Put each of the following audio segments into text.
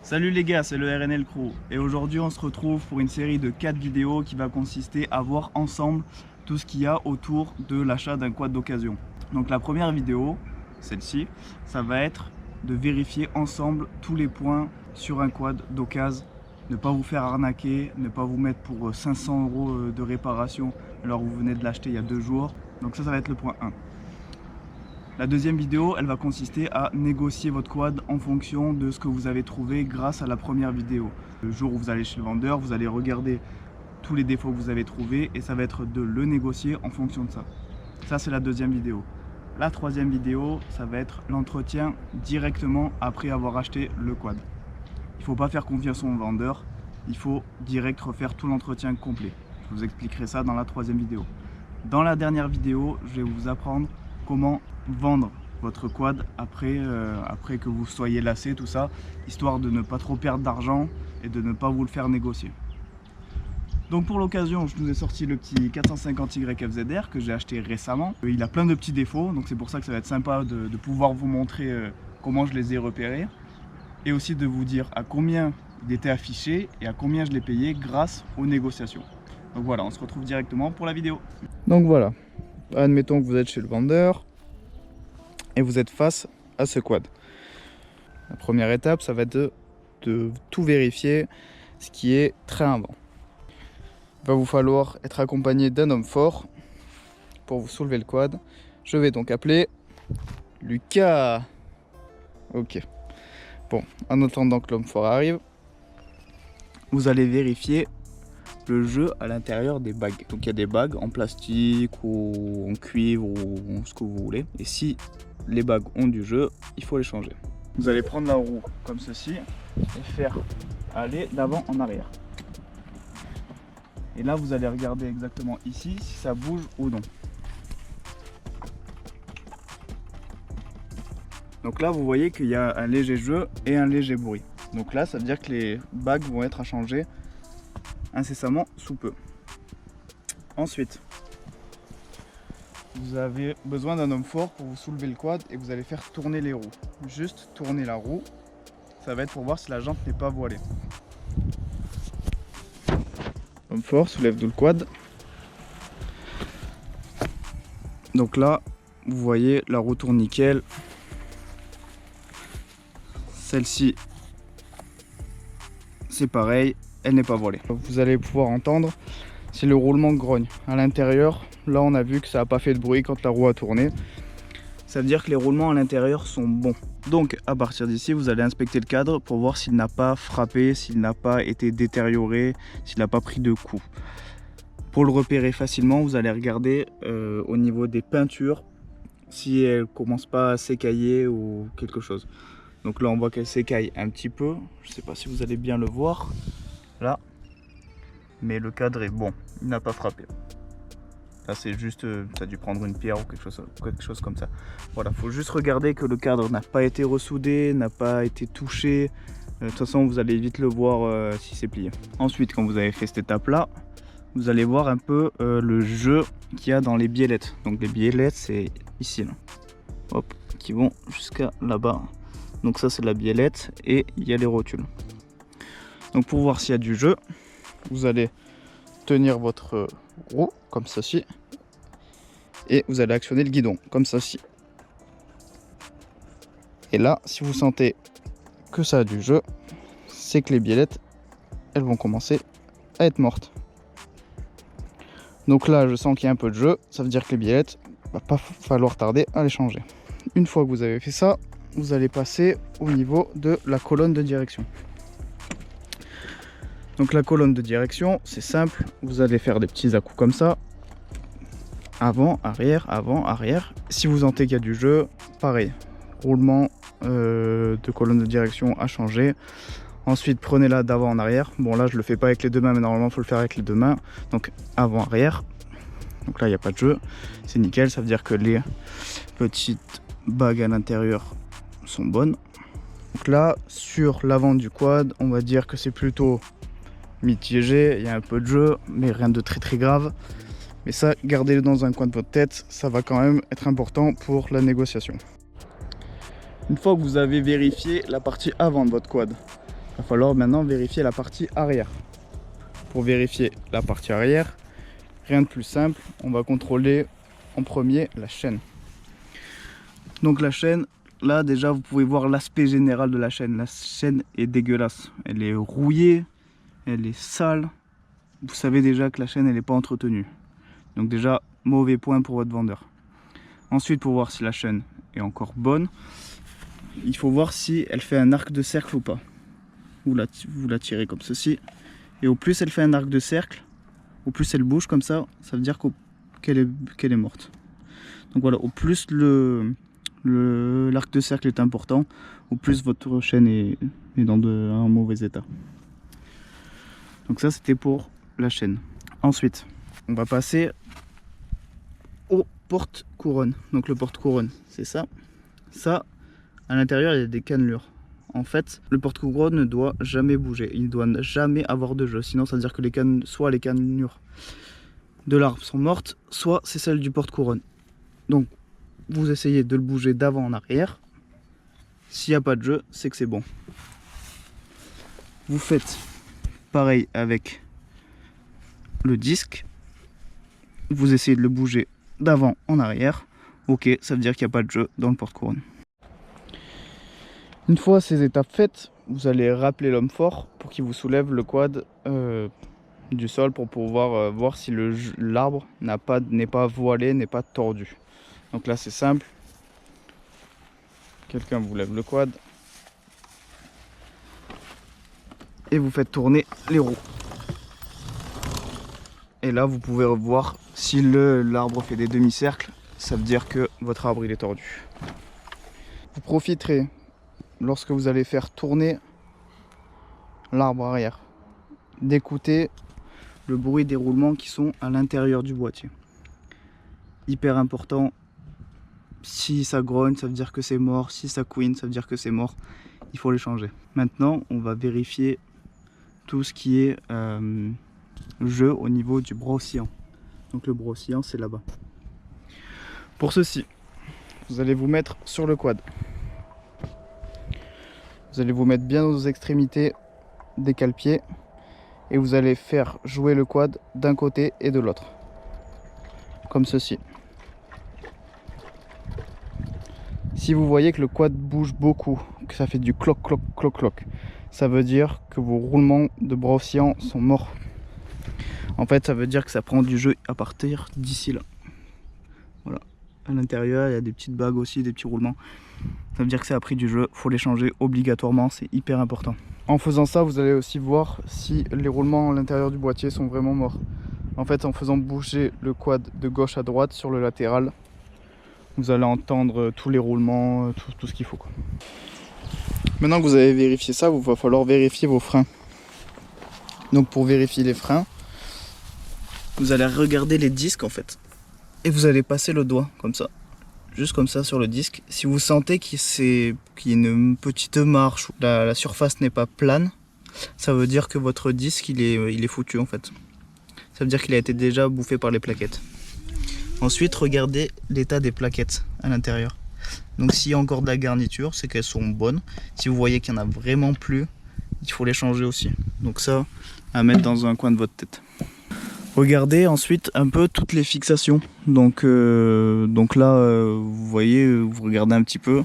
Salut les gars, c'est le RNL Crew et aujourd'hui on se retrouve pour une série de 4 vidéos qui va consister à voir ensemble tout ce qu'il y a autour de l'achat d'un quad d'occasion. Donc la première vidéo, celle-ci, ça va être de vérifier ensemble tous les points sur un quad d'occasion, ne pas vous faire arnaquer, ne pas vous mettre pour 500 € de réparation alors que vous venez de l'acheter il y a 2 jours. Donc ça va être le point 1. La deuxième vidéo, elle va consister à négocier votre quad en fonction de ce que vous avez trouvé grâce à la première vidéo. Le jour où vous allez chez le vendeur, vous allez regarder tous les défauts que vous avez trouvés et ça va être de le négocier en fonction de ça. Ça, c'est la deuxième vidéo. La troisième vidéo, ça va être l'entretien directement après avoir acheté le quad. Il ne faut pas faire confiance au vendeur, il faut direct refaire tout l'entretien complet. Je vous expliquerai ça dans la troisième vidéo. Dans la dernière vidéo, je vais vous apprendre comment vendre votre quad après que vous soyez lassé, tout ça, histoire de ne pas trop perdre d'argent et de ne pas vous le faire négocier. Donc pour l'occasion, je vous ai sorti le petit 450Y FZR que j'ai acheté récemment. Il a plein de petits défauts, donc c'est pour ça que ça va être sympa de pouvoir vous montrer comment je les ai repérés et aussi de vous dire à combien il était affiché et à combien je l'ai payé grâce aux négociations. Donc voilà, on se retrouve directement pour la vidéo. Donc voilà, admettons que vous êtes chez le vendeur et vous êtes face à ce quad. La première étape, ça va être de tout vérifier, ce qui est train avant. Il va vous falloir être accompagné d'un homme fort pour vous soulever le quad. Je vais donc appeler Lucas. Ok. Bon, en attendant que l'homme fort arrive, vous allez vérifier le jeu à l'intérieur des bagues. Donc il y a des bagues en plastique ou en cuivre ou ce que vous voulez. Et si les bagues ont du jeu, il faut les changer. Vous allez prendre la roue comme ceci et faire aller d'avant en arrière. Et là vous allez regarder exactement ici si ça bouge ou non. Donc là vous voyez qu'il y a un léger jeu et un léger bruit. Donc là ça veut dire que les bagues vont être à changer incessamment sous peu. Ensuite, vous avez besoin d'un homme fort pour vous soulever le quad et vous allez faire tourner les roues. Juste tourner la roue, ça va être pour voir si la jante n'est pas voilée. Homme fort soulève tout le quad. Donc là, vous voyez, la roue tourne nickel. Celle-ci, c'est pareil, elle n'est pas voilée. Vous allez pouvoir entendre si le roulement grogne. À l'intérieur, là on a vu que ça n'a pas fait de bruit quand la roue a tourné. Ça veut dire que les roulements à l'intérieur sont bons. Donc à partir d'ici, vous allez inspecter le cadre pour voir s'il n'a pas frappé, s'il n'a pas été détérioré, s'il n'a pas pris de coups. Pour le repérer facilement, vous allez regarder au niveau des peintures si elles ne commencent pas à s'écailler ou quelque chose. Donc là on voit qu'elle s'écaille un petit peu. Je ne sais pas si vous allez bien le voir. Là. Mais le cadre est bon, il n'a pas frappé. Là c'est juste, ça a dû prendre une pierre ou quelque chose comme ça. Voilà, il faut juste regarder que le cadre n'a pas été ressoudé, n'a pas été touché. De toute façon vous allez vite le voir si c'est plié. Ensuite quand vous avez fait cette étape là, vous allez voir un peu le jeu qu'il y a dans les biellettes. Donc les biellettes c'est ici là. Hop, qui vont jusqu'à là-bas. Donc ça c'est la biellette et il y a les rotules. Donc pour voir s'il y a du jeu, vous allez tenir votre roue comme ceci et vous allez actionner le guidon comme ceci. Et là, si vous sentez que ça a du jeu, c'est que les biellettes, elles vont commencer à être mortes. Donc là, je sens qu'il y a un peu de jeu, ça veut dire que les biellettes, va pas falloir tarder à les changer. Une fois que vous avez fait ça, vous allez passer au niveau de la colonne de direction. Donc la colonne de direction, c'est simple, vous allez faire des petits à-coups comme ça. Avant, arrière, avant, arrière. Si vous sentez qu'il y a du jeu, pareil. Roulement de colonne de direction à changer. Ensuite, prenez-la d'avant en arrière. Bon là, je le fais pas avec les deux mains, mais normalement, il faut le faire avec les deux mains. Donc avant, arrière. Donc là, il n'y a pas de jeu. C'est nickel, ça veut dire que les petites bagues à l'intérieur sont bonnes. Donc là, sur l'avant du quad, on va dire que c'est plutôt mitigé, il y a un peu de jeu, mais rien de très grave. Mais ça, gardez-le dans un coin de votre tête, ça va quand même être important pour la négociation. Une fois que vous avez vérifié la partie avant de votre quad, il va va falloir maintenant vérifier la partie arrière. Pour vérifier la partie arrière, rien de plus simple, on va contrôler en premier la chaîne. Donc la chaîne, là déjà vous pouvez voir l'aspect général de la chaîne. La chaîne est dégueulasse, elle est rouillée, elle est sale. Vous savez déjà que la chaîne elle n'est pas entretenue. Donc déjà mauvais point pour votre vendeur. Ensuite, pour voir si la chaîne est encore bonne, il faut voir si elle fait un arc de cercle ou pas. Vous la tirez comme ceci. Et au plus elle fait un arc de cercle, au plus elle bouge comme ça veut dire qu'elle est morte. Donc voilà, au plus l'arc de cercle est important, au plus votre chaîne est dans un mauvais état. Donc ça c'était pour la chaîne. Ensuite, on va passer au porte-couronne. Donc le porte-couronne, c'est ça. Ça, à l'intérieur, il y a des cannelures. En fait, le porte-couronne ne doit jamais bouger. Il ne doit jamais avoir de jeu. Sinon, ça veut dire que soit les cannelures de l'arbre sont mortes, soit c'est celle du porte-couronne. Donc, vous essayez de le bouger d'avant en arrière. S'il n'y a pas de jeu, c'est que c'est bon. Vous faites pareil avec le disque. Vous essayez de le bouger d'avant en arrière. Ok, ça veut dire qu'il n'y a pas de jeu dans le porte-couronne. Une fois ces étapes faites, vous allez rappeler l'homme fort pour qu'il vous soulève le quad du sol pour pouvoir voir si l'arbre n'est pas voilé, n'est pas tordu. Donc là c'est simple. Quelqu'un vous lève le quad et vous faites tourner les roues. Et là vous pouvez voir si l'arbre fait des demi-cercles, ça veut dire que votre arbre il est tordu. Vous profiterez lorsque vous allez faire tourner l'arbre arrière d'écouter le bruit des roulements qui sont à l'intérieur du boîtier. Hyper important, si ça grogne ça veut dire que c'est mort, si ça couine ça veut dire que c'est mort, il faut les changer. Maintenant on va vérifier tout ce qui est jeu au niveau du bras oscillant. Donc le bras oscillant c'est là-bas. Pour ceci, vous allez vous mettre sur le quad. Vous allez vous mettre bien aux extrémités des cale-pieds et vous allez faire jouer le quad d'un côté et de l'autre. Comme ceci. Si vous voyez que le quad bouge beaucoup, que ça fait du cloc cloc cloc cloc, ça veut dire que vos roulements de bras oscillants sont morts. En fait, ça veut dire que ça prend du jeu à partir d'ici là. Voilà. À l'intérieur, il y a des petites bagues aussi, des petits roulements. Ça veut dire que ça a pris du jeu, il faut les changer obligatoirement, c'est hyper important. En faisant ça, vous allez aussi voir si les roulements à l'intérieur du boîtier sont vraiment morts. En fait, en faisant bouger le quad de gauche à droite sur le latéral, vous allez entendre tous les roulements, tout ce qu'il faut, quoi. Maintenant que vous avez vérifié ça, il va falloir vérifier vos freins. Donc pour vérifier les freins, vous allez regarder les disques en fait. Et vous allez passer le doigt comme ça. Juste comme ça sur le disque. Si vous sentez qu'il y a une petite marche, la surface n'est pas plane, ça veut dire que votre disque il est foutu en fait. Ça veut dire qu'il a été déjà bouffé par les plaquettes. Ensuite, regardez l'état des plaquettes à l'intérieur. Donc s'il y a encore de la garniture, c'est qu'elles sont bonnes. Si vous voyez qu'il n'y en a vraiment plus, il faut les changer aussi. Donc ça, à mettre dans un coin de votre tête. Regardez ensuite un peu toutes les fixations. Donc là, vous voyez, vous regardez un petit peu.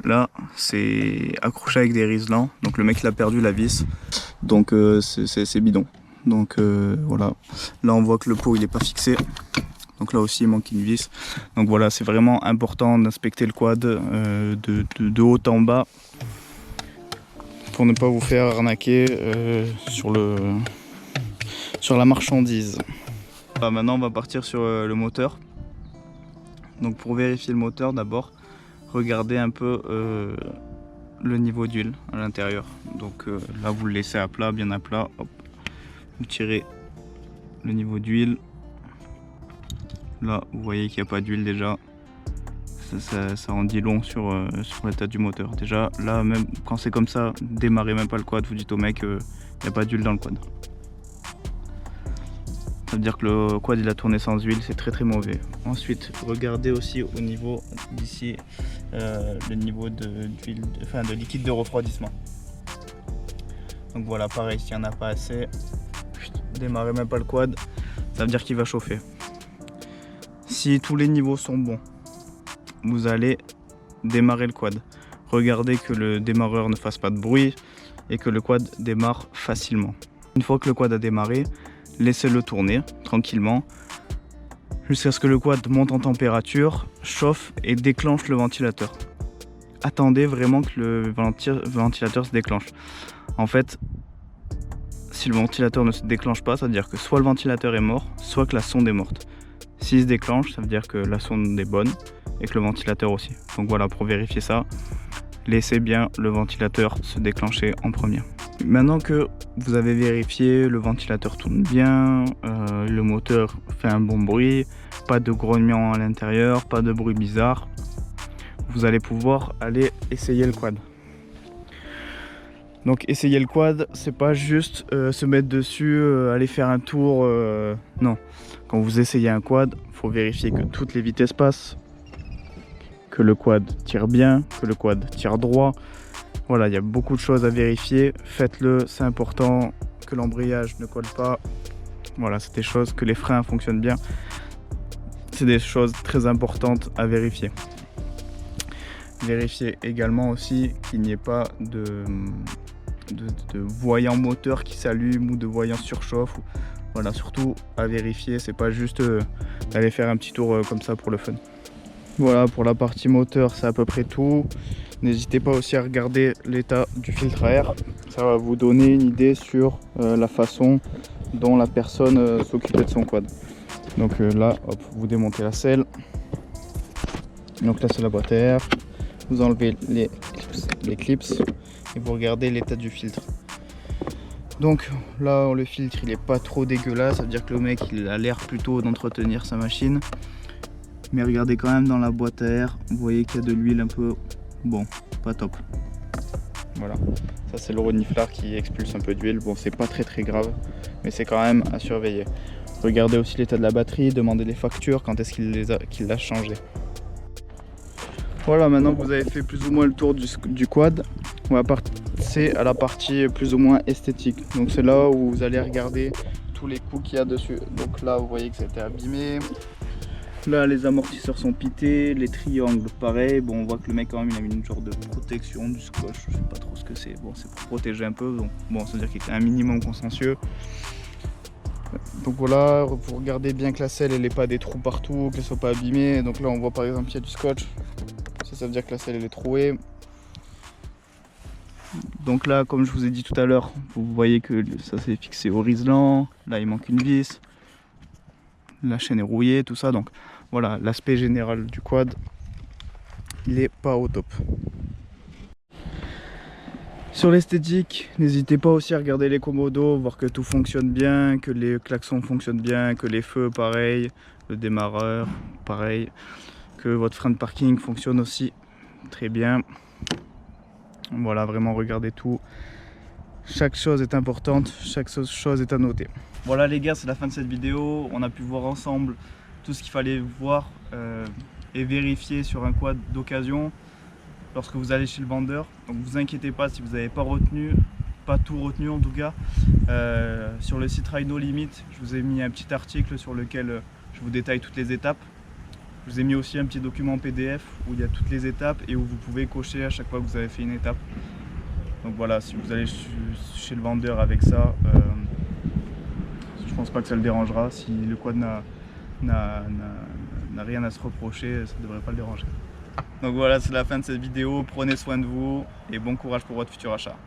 Là, c'est accroché avec des riselants. Donc le mec il a perdu la vis. Donc c'est bidon. Donc voilà. Là on voit que le pot il n'est pas fixé. Donc là aussi il manque une vis. Donc voilà, c'est vraiment important d'inspecter le quad de haut en bas pour ne pas vous faire arnaquer sur la marchandise. Maintenant on va partir sur le moteur. Donc pour vérifier le moteur d'abord, regardez un peu le niveau d'huile à l'intérieur. Donc là vous le laissez à plat, bien à plat. Hop. Vous tirez le niveau d'huile. Là vous voyez qu'il n'y a pas d'huile déjà. Ça en dit long sur l'état du moteur. Déjà là même quand c'est comme ça, démarrez même pas le quad, vous dites au mec il n'y a pas d'huile dans le quad. Ça veut dire que le quad il a tourné sans huile, c'est très mauvais. Ensuite, regardez aussi au niveau d'ici le niveau de liquide de refroidissement. Donc voilà, pareil, s'il n'y en a pas assez, démarrez même pas le quad, ça veut dire qu'il va chauffer. Si tous les niveaux sont bons, vous allez démarrer le quad. Regardez que le démarreur ne fasse pas de bruit et que le quad démarre facilement. Une fois que le quad a démarré, laissez-le tourner tranquillement jusqu'à ce que le quad monte en température, chauffe et déclenche le ventilateur. Attendez vraiment que le ventilateur se déclenche. En fait, si le ventilateur ne se déclenche pas, ça veut dire que soit le ventilateur est mort, soit que la sonde est morte. S'il se déclenche, ça veut dire que la sonde est bonne et que le ventilateur aussi. Donc voilà, pour vérifier ça, laissez bien le ventilateur se déclencher en premier. Maintenant que vous avez vérifié, le ventilateur tourne bien, le moteur fait un bon bruit, pas de grognement à l'intérieur, pas de bruit bizarre, vous allez pouvoir aller essayer le quad. Donc essayer le quad, c'est pas juste se mettre dessus, aller faire un tour, non. Quand vous essayez un quad, il faut vérifier que toutes les vitesses passent, que le quad tire bien, que le quad tire droit. Voilà, il y a beaucoup de choses à vérifier, faites-le, c'est important, que l'embrayage ne colle pas. Voilà, c'est des choses, que les freins fonctionnent bien. C'est des choses très importantes à vérifier. Vérifiez également aussi qu'il n'y ait pas de voyant moteur qui s'allume ou de voyant surchauffe. Voilà, surtout à vérifier, c'est pas juste d'aller faire un petit tour comme ça pour le fun. Voilà, pour la partie moteur, c'est à peu près tout. N'hésitez pas aussi à regarder l'état du filtre à air. Ça va vous donner une idée sur la façon dont la personne s'occupait de son quad. Donc là, hop, vous démontez la selle. Donc là, c'est la boîte à air. Vous enlevez les clips et vous regardez l'état du filtre. Donc là, le filtre, il est pas trop dégueulasse. Ça veut dire que le mec, il a l'air plutôt d'entretenir sa machine. Mais regardez quand même dans la boîte à air, vous voyez qu'il y a de l'huile un peu, bon, pas top. Voilà, ça c'est le reniflard qui expulse un peu d'huile. Bon, c'est pas très grave, mais c'est quand même à surveiller. Regardez aussi l'état de la batterie, demandez les factures, quand est-ce qu'il l'a changé. Voilà, maintenant que vous avez fait plus ou moins le tour du quad, on va passer à la partie plus ou moins esthétique. Donc c'est là où vous allez regarder tous les coups qu'il y a dessus. Donc là, vous voyez que c'était abîmé. Là, les amortisseurs sont pités, les triangles pareil. Bon, on voit que le mec quand même il a mis une sorte de protection du scotch, je sais pas trop ce que c'est. Bon, c'est pour protéger un peu, donc bon, ça veut dire qu'il était un minimum consciencieux. Donc voilà, vous regardez bien que la selle elle n'est pas des trous partout, qu'elle soit pas abîmée. Donc là, on voit par exemple qu'il y a du scotch. Ça veut dire que la selle elle est trouée. Donc là, comme je vous ai dit tout à l'heure, vous voyez que ça s'est fixé au riselant. Là, il manque une vis. La chaîne est rouillée, tout ça. Donc voilà, l'aspect général du quad, il est pas au top. Sur l'esthétique, n'hésitez pas aussi à regarder les commodos, voir que tout fonctionne bien, que les klaxons fonctionnent bien, que les feux pareil, le démarreur pareil, que votre frein de parking fonctionne aussi très bien. Voilà, vraiment regardez tout. Chaque chose est importante, chaque chose est à noter. Voilà les gars, c'est la fin de cette vidéo. On a pu voir ensemble tout ce qu'il fallait voir et vérifier sur un quad d'occasion lorsque vous allez chez le vendeur. Donc vous inquiétez pas si vous n'avez pas retenu, pas tout retenu en tout cas. Sur le site Rhino Limit, je vous ai mis un petit article sur lequel je vous détaille toutes les étapes. Je vous ai mis aussi un petit document PDF où il y a toutes les étapes et où vous pouvez cocher à chaque fois que vous avez fait une étape. Donc voilà, si vous allez chez le vendeur avec ça, je pense pas que ça le dérangera. Si le quad n'a rien à se reprocher, ça ne devrait pas le déranger. Donc voilà, c'est la fin de cette vidéo. Prenez soin de vous et bon courage pour votre futur achat.